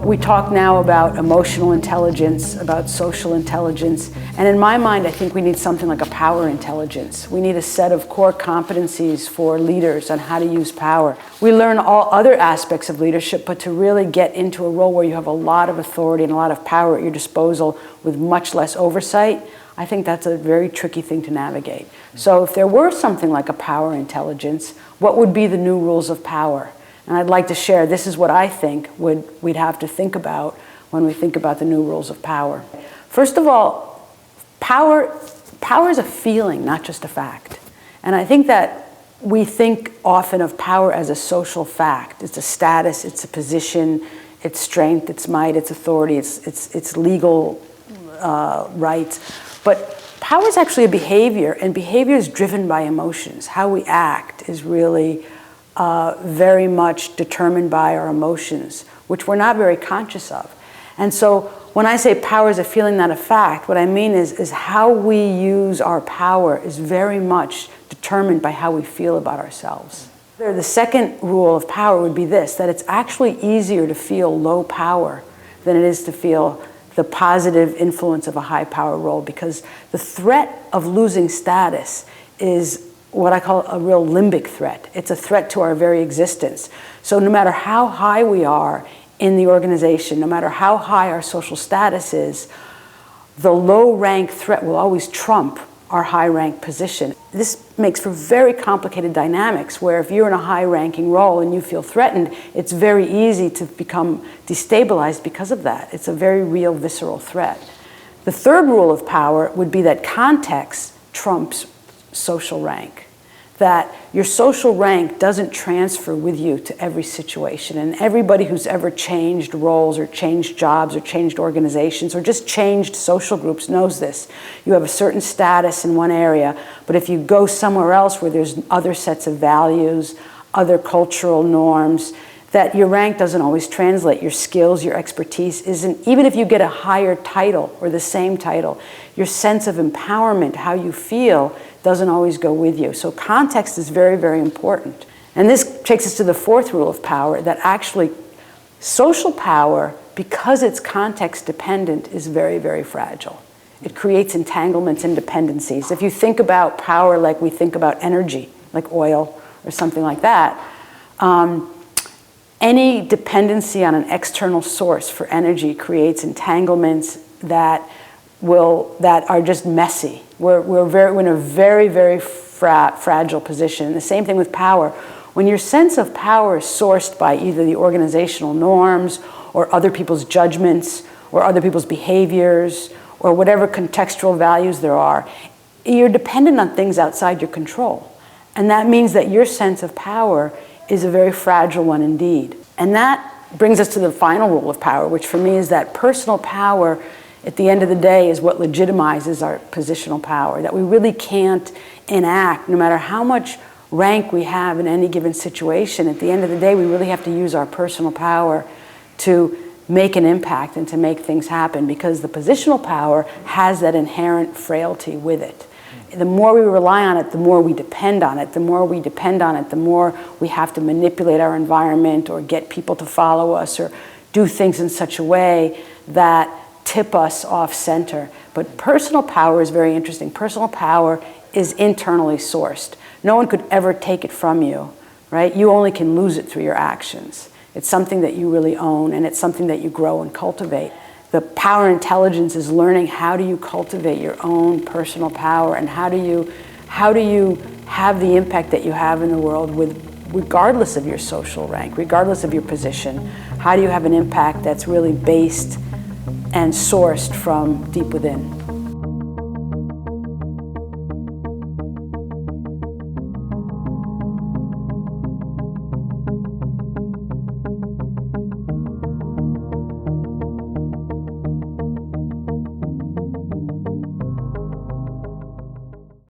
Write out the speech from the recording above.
We talk now about emotional intelligence, about social intelligence, and in my mind, I think we need something like a power intelligence. We need a set of core competencies for leaders on how to use power. We learn all other aspects of leadership, but to really get into a role where you have a lot of authority and a lot of power at your disposal with much less oversight, I think that's a very tricky thing to navigate. So if there were something like a power intelligence, what would be the new rules of power? And I'd like to share, this is what I think we'd have to think about when we think about the new rules of power. First of all, power is a feeling, not just a fact. And I think that we think often of power as a social fact. It's a status, it's a position, it's strength, it's might, it's authority, it's legal rights. But power is actually a behavior, and behavior is driven by emotions. How we act is really very much determined by our emotions, which we're not very conscious of. And so when I say power is a feeling, not a fact, what I mean is how we use our power is very much determined by how we feel about ourselves. The second rule of power would be this, that it's actually easier to feel low power than it is to feel the positive influence of a high power role, because the threat of losing status is what I call a real limbic threat. It's a threat to our very existence. So no matter how high we are in the organization, no matter how high our social status is, the low rank threat will always trump our high rank position. This makes for very complicated dynamics where if you're in a high ranking role and you feel threatened, it's very easy to become destabilized because of that. It's a very real visceral threat. The third rule of power would be that context trumps social rank, that your social rank doesn't transfer with you to every situation. And everybody who's ever changed roles or changed jobs or changed organizations or just changed social groups knows this. You have a certain status in one area, but if you go somewhere else where there's other sets of values, other cultural norms, that your rank doesn't always translate. Your skills, your expertise isn't, even if you get a higher title or the same title, your sense of empowerment, how you feel, doesn't always go with you. So context is very, very important. And this takes us to the fourth rule of power, that actually social power, because it's context dependent, is very, very fragile. It creates entanglements and dependencies. If you think about power like we think about energy, like oil or something like that, any dependency on an external source for energy creates entanglements that are just messy. We're in a very, very fragile position. And the same thing with power. When your sense of power is sourced by either the organizational norms or other people's judgments or other people's behaviors or whatever contextual values there are, you're dependent on things outside your control. And that means that your sense of power is a very fragile one indeed. And that brings us to the final rule of power, which for me is that personal power at the end of the day is what legitimizes our positional power, that we really can't enact, no matter how much rank we have in any given situation. At the end of the day, we really have to use our personal power to make an impact and to make things happen, because the positional power has that inherent frailty with it. The more we rely on it, the more we depend on it. The more we depend on it, the more we have to manipulate our environment or get people to follow us or do things in such a way that tip us off center. But personal power is very interesting. Personal power is internally sourced. No one could ever take it from you, right? You only can lose it through your actions. It's something that you really own, and it's something that you grow and cultivate. The power intelligence is learning how do you cultivate your own personal power, and how do you have the impact that you have in the world regardless of your social rank, regardless of your position. How do you have an impact that's really based and sourced from deep within?